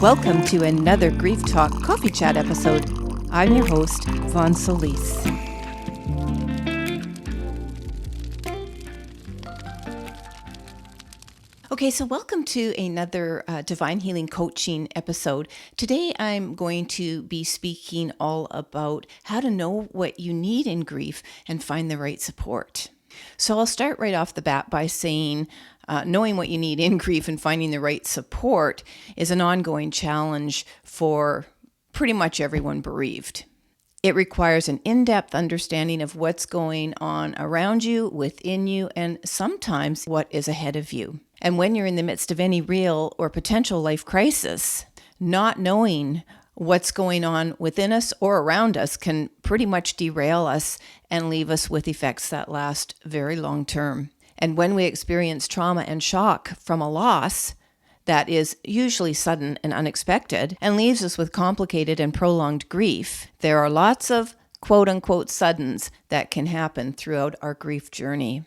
Welcome to another Grief Talk Coffee Chat episode. I'm your host, Vonne. Okay, so welcome to another Divine Healing Coaching episode. Today I'm going to be speaking all about how to know what you need in grief and find the right support. So I'll start right off the bat by saying knowing what you need in grief and finding the right support is an ongoing challenge for pretty much everyone bereaved. It requires an in-depth understanding of what's going on around you, within you, and sometimes what is ahead of you. And when you're in the midst of any real or potential life crisis, not knowing what's going on within us or around us can pretty much derail us and leave us with effects that last very long term. And when we experience trauma and shock from a loss that is usually sudden and unexpected and leaves us with complicated and prolonged grief, there are lots of quote-unquote suddens that can happen throughout our grief journey.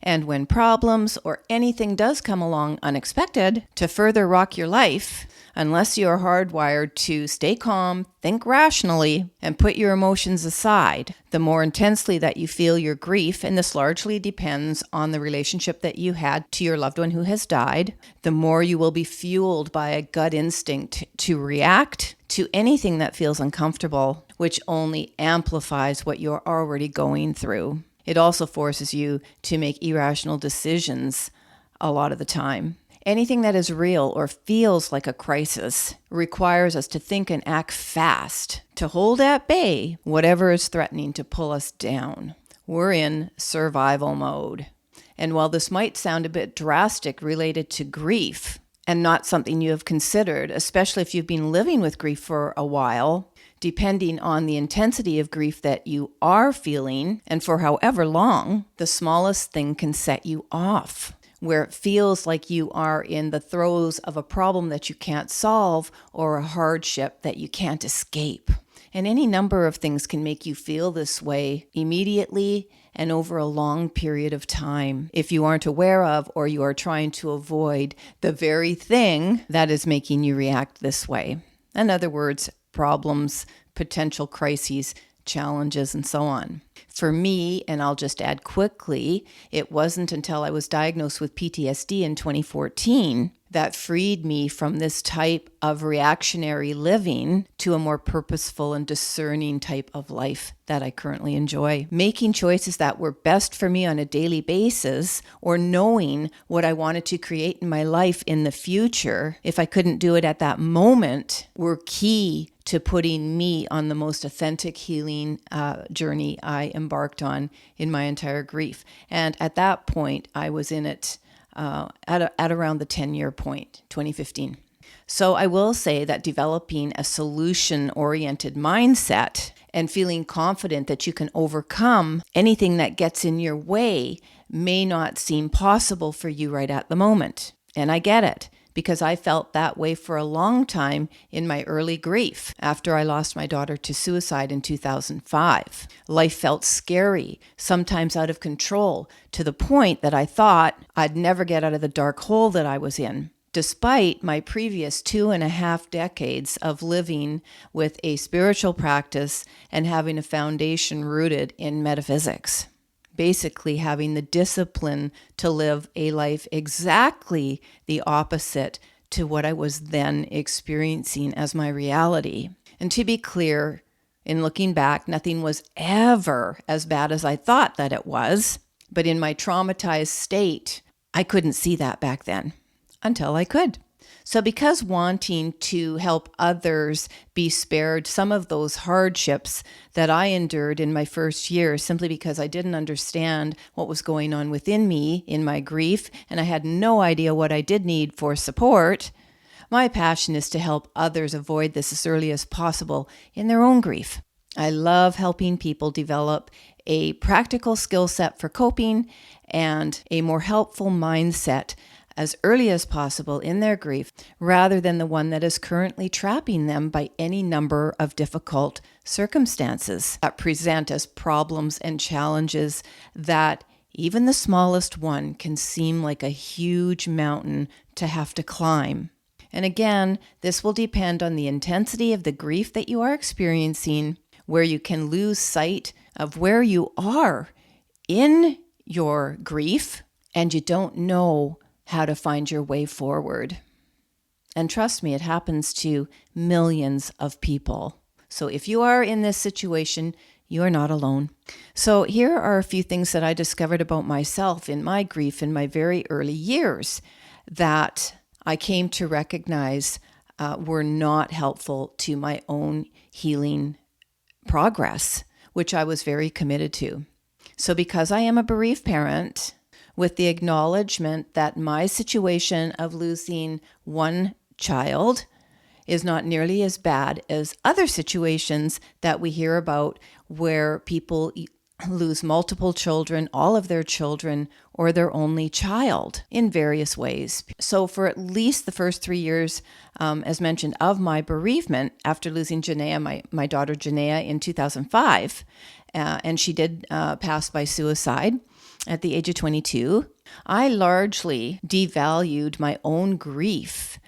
And when problems or anything does come along unexpected to further rock your life, unless you are hardwired to stay calm, think rationally, and put your emotions aside, the more intensely that you feel your grief, and this largely depends on the relationship that you had to your loved one who has died, the more you will be fueled by a gut instinct to react to anything that feels uncomfortable, which only amplifies what you're already going through. It also forces you to make irrational decisions a lot of the time. Anything that is real or feels like a crisis requires us to think and act fast, to hold at bay whatever is threatening to pull us down. We're in survival mode. And while this might sound a bit drastic related to grief and not something you have considered, especially if you've been living with grief for a while, depending on the intensity of grief that you are feeling, and for however long, the smallest thing can set you off, where it feels like you are in the throes of a problem that you can't solve or a hardship that you can't escape. And any number of things can make you feel this way immediately and over a long period of time if you aren't aware of or you are trying to avoid the very thing that is making you react this way. In other words, problems, potential crises, challenges, and so on. For me, and I'll just add quickly, it wasn't until I was diagnosed with PTSD in 2014 that freed me from this type of reactionary living to a more purposeful and discerning type of life that I currently enjoy. Making choices that were best for me on a daily basis, or knowing what I wanted to create in my life in the future, if I couldn't do it at that moment, were key to putting me on the most authentic healing journey I embarked on in my entire grief. And at that point, I was in it at around the 10-year point, 2015. So I will say that developing a solution-oriented mindset and feeling confident that you can overcome anything that gets in your way may not seem possible for you right at the moment. And I get it, because I felt that way for a long time in my early grief after I lost my daughter to suicide in 2005. Life felt scary, sometimes out of control, to the point that I thought I'd never get out of the dark hole that I was in, despite my previous 2.5 decades of living with a spiritual practice and having a foundation rooted in metaphysics. Basically having the discipline to live a life exactly the opposite to what I was then experiencing as my reality. And to be clear, in looking back, nothing was ever as bad as I thought that it was. But in my traumatized state, I couldn't see that back then until I could. So because wanting to help others be spared some of those hardships that I endured in my first year, simply because I didn't understand what was going on within me in my grief, and I had no idea what I did need for support, my passion is to help others avoid this as early as possible in their own grief. I love helping people develop a practical skill set for coping and a more helpful mindset as early as possible in their grief, rather than the one that is currently trapping them by any number of difficult circumstances that present as problems and challenges that even the smallest one can seem like a huge mountain to have to climb. And again, this will depend on the intensity of the grief that you are experiencing, where you can lose sight of where you are in your grief and you don't know how to find your way forward. And trust me, it happens to millions of people. So if you are in this situation, you are not alone. So here are a few things that I discovered about myself in my grief in my very early years that I came to recognize were not helpful to my own healing progress, which I was very committed to. So because I am a bereaved parent, with the acknowledgement that my situation of losing one child is not nearly as bad as other situations that we hear about where people lose multiple children, all of their children, or their only child in various ways. So for at least the first 3 years, as mentioned, of my bereavement, after losing Janaea, my daughter Janaea, in 2005, and she did pass by suicide at the age of 22, I largely devalued my own grief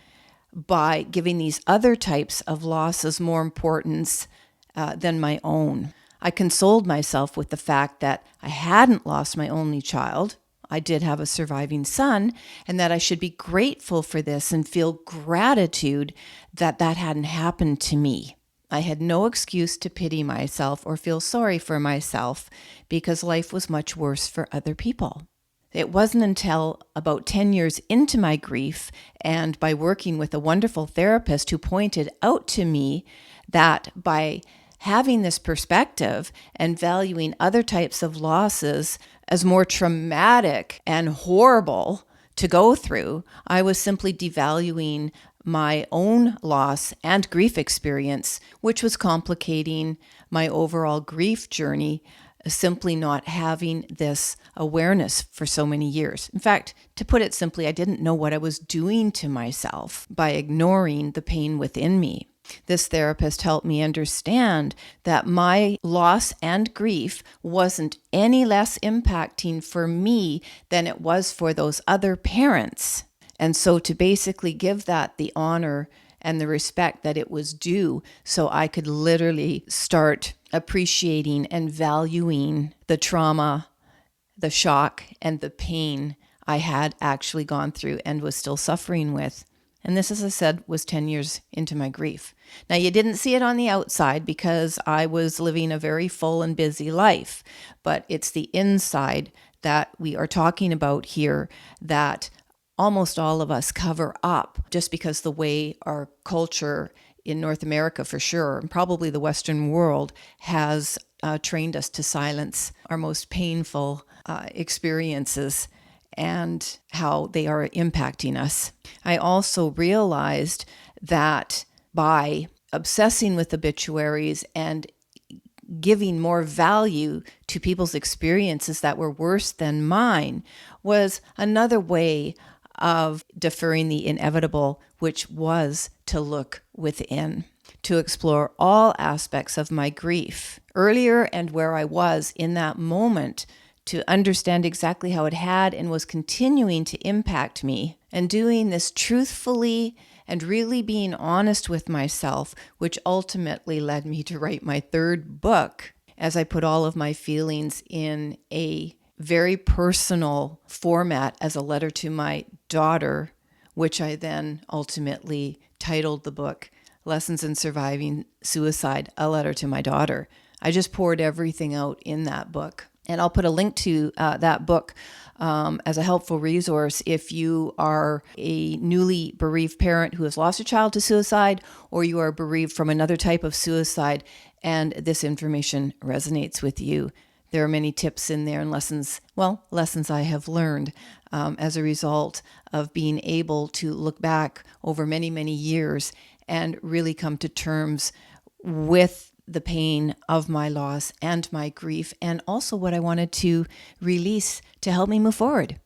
by giving these other types of losses more importance than my own. I consoled myself with the fact that I hadn't lost my only child. I did have a surviving son, and that I should be grateful for this and feel gratitude that that hadn't happened to me. I had no excuse to pity myself or feel sorry for myself because life was much worse for other people. It wasn't until about 10 years into my grief and by working with a wonderful therapist who pointed out to me that by having this perspective and valuing other types of losses as more traumatic and horrible to go through, I was simply devaluing my own loss and grief experience, which was complicating my overall grief journey, simply not having this awareness for so many years. In fact, to put it simply, I didn't know what I was doing to myself by ignoring the pain within me. This therapist helped me understand that my loss and grief wasn't any less impacting for me than it was for those other parents. And so to basically give that the honor and the respect that it was due, so I could literally start appreciating and valuing the trauma, the shock, and the pain I had actually gone through and was still suffering with. And this, as I said, was 10 years into my grief. Now, you didn't see it on the outside because I was living a very full and busy life, but it's the inside that we are talking about here that almost all of us cover up just because the way our culture in North America, for sure, and probably the Western world, has trained us to silence our most painful experiences and how they are impacting us. I also realized that by obsessing with obituaries and giving more value to people's experiences that were worse than mine was another way of deferring the inevitable, which was to look within, to explore all aspects of my grief earlier and where I was in that moment, to understand exactly how it had and was continuing to impact me, and doing this truthfully and really being honest with myself, which ultimately led me to write my third book as I put all of my feelings in a very personal format as a letter to my daughter, which I then ultimately titled the book Lessons in Surviving Suicide, A Letter to My Daughter. I just poured everything out in that book. And I'll put a link to that book as a helpful resource if you are a newly bereaved parent who has lost a child to suicide, or you are bereaved from another type of suicide, and this information resonates with you. There are many tips in there and lessons I have learned as a result of being able to look back over many, many years and really come to terms with the pain of my loss and my grief, and also what I wanted to release to help me move forward.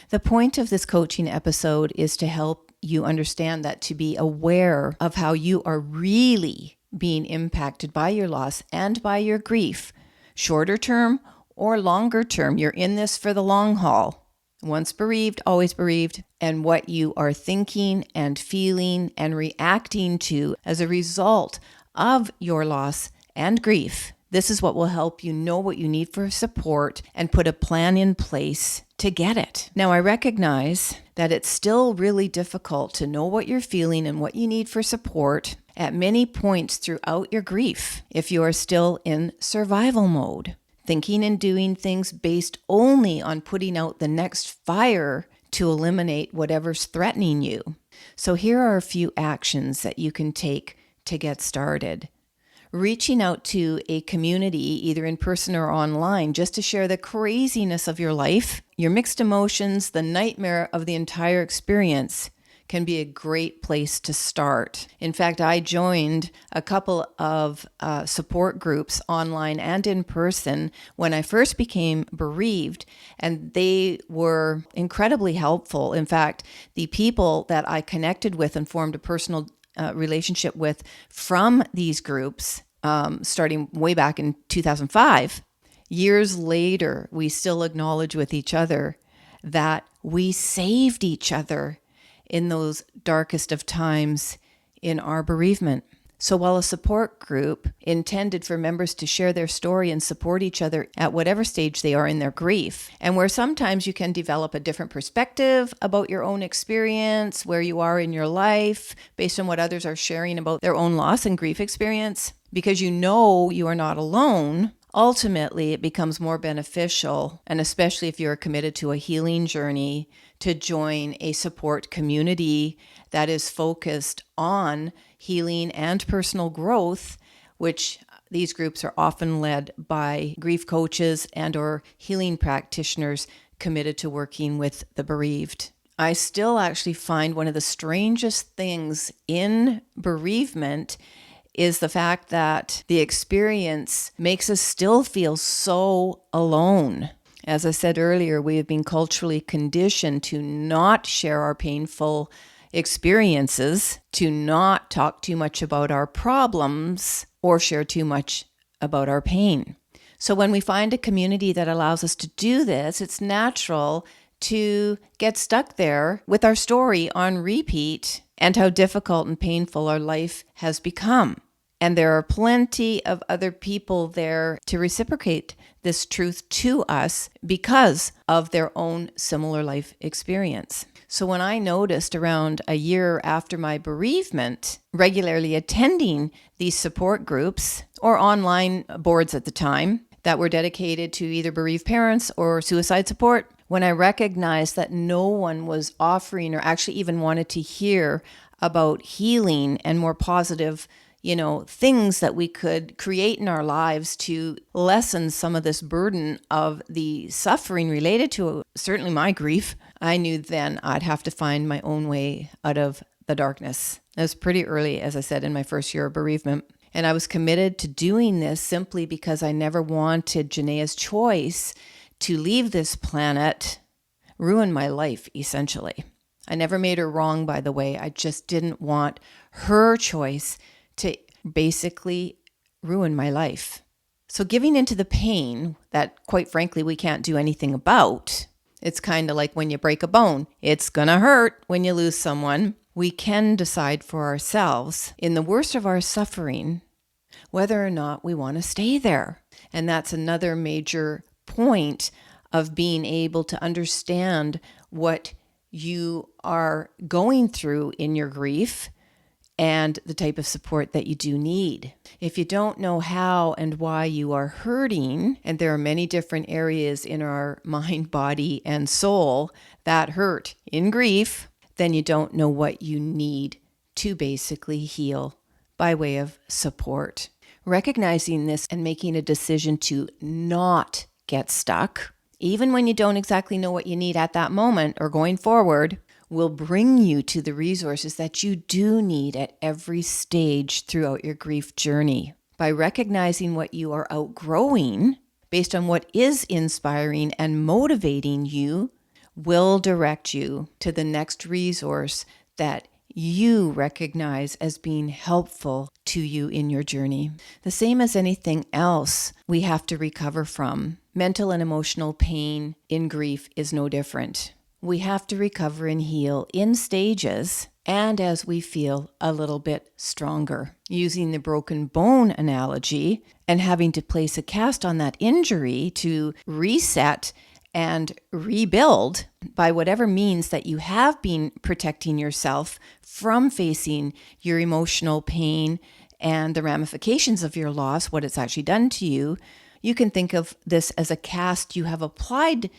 The point of this coaching episode is to help you understand that to be aware of how you are really being impacted by your loss and by your grief, shorter term or longer term. You're in this for the long haul. once bereaved, always bereaved, and what you are thinking and feeling and reacting to as a result of your loss and grief. This is what will help you know what you need for support and put a plan in place to get it. Now, I recognize that it's still really difficult to know what you're feeling and what you need for support at many points throughout your grief if you are still in survival mode, thinking and doing things based only on putting out the next fire to eliminate whatever's threatening you. So here are a few actions that you can take to get started. Reaching out to a community, either in person or online, just to share the craziness of your life, your mixed emotions, the nightmare of the entire experience can be a great place to start. In fact, I joined a couple of support groups online and in person when I first became bereaved, and they were incredibly helpful. In fact, the people that I connected with and formed a personal relationship with from these groups, starting way back in 2005, years later, we still acknowledge with each other that we saved each other in those darkest of times in our bereavement. So while a support group intended for members to share their story and support each other at whatever stage they are in their grief, and where sometimes you can develop a different perspective about your own experience, where you are in your life, based on what others are sharing about their own loss and grief experience, because you know you are not alone, ultimately it becomes more beneficial, and especially if you're committed to a healing journey, to join a support community that is focused on healing and personal growth, which these groups are often led by grief coaches and or healing practitioners committed to working with the bereaved. I still actually find one of the strangest things in bereavement is the fact that the experience makes us still feel so alone. As I said earlier, we have been culturally conditioned to not share our painful experiences, to not talk too much about our problems or share too much about our pain. So when we find a community that allows us to do this, it's natural to get stuck there with our story on repeat and how difficult and painful our life has become. And there are plenty of other people there to reciprocate this truth to us because of their own similar life experience. So when I noticed around a year after my bereavement, regularly attending these support groups or online boards at the time that were dedicated to either bereaved parents or suicide support, when I recognized that no one was offering or actually even wanted to hear about healing and more positive things that we could create in our lives to lessen some of this burden of the suffering related to certainly my grief, I knew then I'd have to find my own way out of the darkness. It was pretty early, as I said, in my first year of bereavement. And I was committed to doing this simply because I never wanted Janae's choice to leave this planet ruin my life, essentially. I never made her wrong, by the way. I just didn't want her choice to basically ruin my life. So giving into the pain that, quite frankly, we can't do anything about, it's kind of like when you break a bone. It's going to hurt when you lose someone. We can decide for ourselves, in the worst of our suffering, whether or not we want to stay there. And that's another major point of being able to understand what you are going through in your grief and the type of support that you do need. If you don't know how and why you are hurting, and there are many different areas in our mind, body, and soul that hurt in grief, then you don't know what you need to basically heal by way of support. Recognizing this and making a decision to not get stuck, even when you don't exactly know what you need at that moment or going forward, will bring you to the resources that you do need at every stage throughout your grief journey. By recognizing what you are outgrowing, based on what is inspiring and motivating you, will direct you to the next resource that you recognize as being helpful to you in your journey. The same as anything else we have to recover from. Mental and emotional pain in grief is no different. we have to recover and heal in stages and as we feel a little bit stronger. Using the broken bone analogy and having to place a cast on that injury to reset and rebuild by whatever means that you have been protecting yourself from facing your emotional pain and the ramifications of your loss, what it's actually done to you. You can think of this as a cast you have applied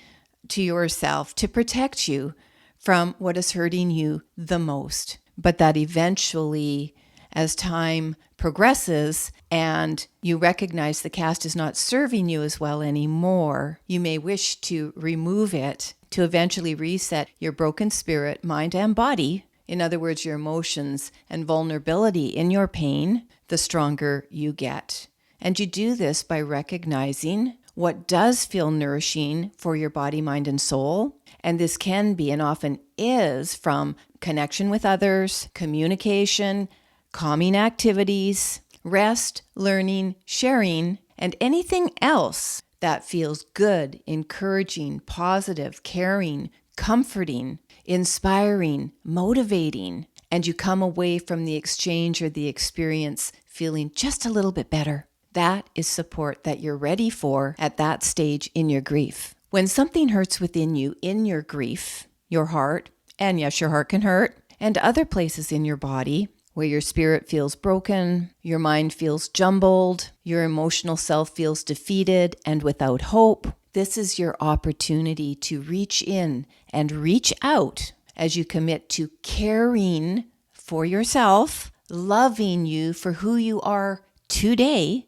to yourself to protect you from what is hurting you the most. But that eventually, as time progresses and you recognize the cast is not serving you as well anymore, you may wish to remove it to eventually reset your broken spirit, mind, and body. In other words, your emotions and vulnerability in your pain, the stronger you get. And you do this by recognizing what does feel nourishing for your body, mind, and soul. And this can be and often is from connection with others, communication, calming activities, rest, learning, sharing, and anything else that feels good, encouraging, positive, caring, comforting, inspiring, motivating, and you come away from the exchange or the experience feeling just a little bit better. That is support that you're ready for at that stage in your grief. When something hurts within you in your grief, your heart, and yes, your heart can hurt, and other places in your body where your spirit feels broken, your mind feels jumbled, your emotional self feels defeated and without hope, this is your opportunity to reach in and reach out as you commit to caring for yourself, loving you for who you are today,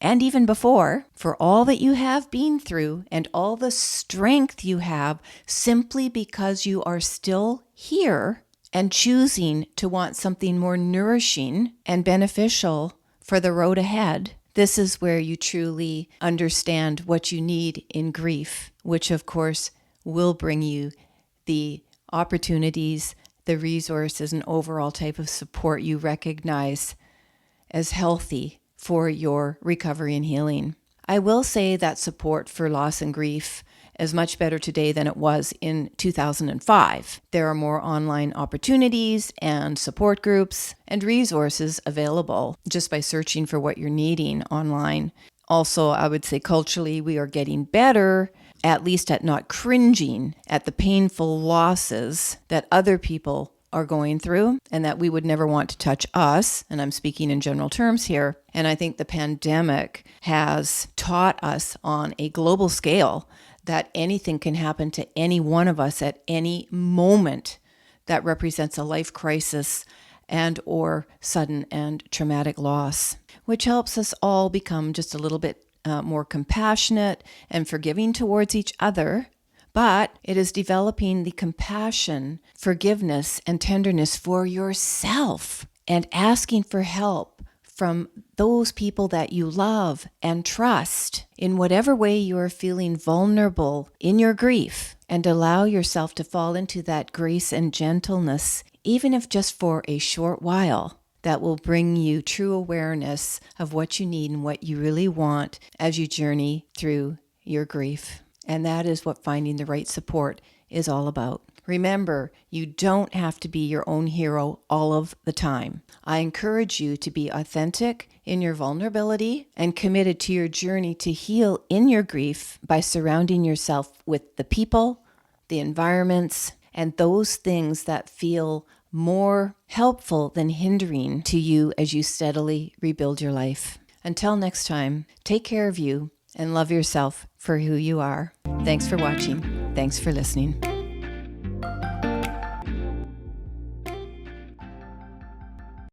and even before, for all that you have been through and all the strength you have simply because you are still here and choosing to want something more nourishing and beneficial for the road ahead. This is where you truly understand what you need in grief, which of course will bring you the opportunities, the resources, and overall type of support you recognize as healthy for your recovery and healing. I will say that support for loss and grief is much better today than it was in 2005. There are more online opportunities and support groups and resources available just by searching for what you're needing online. Also, I would say culturally, we are getting better, at least at not cringing at the painful losses that other people are going through and that we would never want to touch us. And I'm speaking in general terms here. And I think the pandemic has taught us on a global scale that anything can happen to any one of us at any moment that represents a life crisis and or sudden and traumatic loss, which helps us all become just a little bit more compassionate and forgiving towards each other. But it is developing the compassion, forgiveness, and tenderness for yourself and asking for help from those people that you love and trust in whatever way you are feeling vulnerable in your grief, and allow yourself to fall into that grace and gentleness, even if just for a short while. That will bring you true awareness of what you need and what you really want as you journey through your grief. And that is what finding the right support is all about. Remember, you don't have to be your own hero all of the time. I encourage you to be authentic in your vulnerability and committed to your journey to heal in your grief by surrounding yourself with the people, the environments, and those things that feel more helpful than hindering to you as you steadily rebuild your life. Until next time, take care of you and love yourself for who you are. Thanks for watching. Thanks for listening.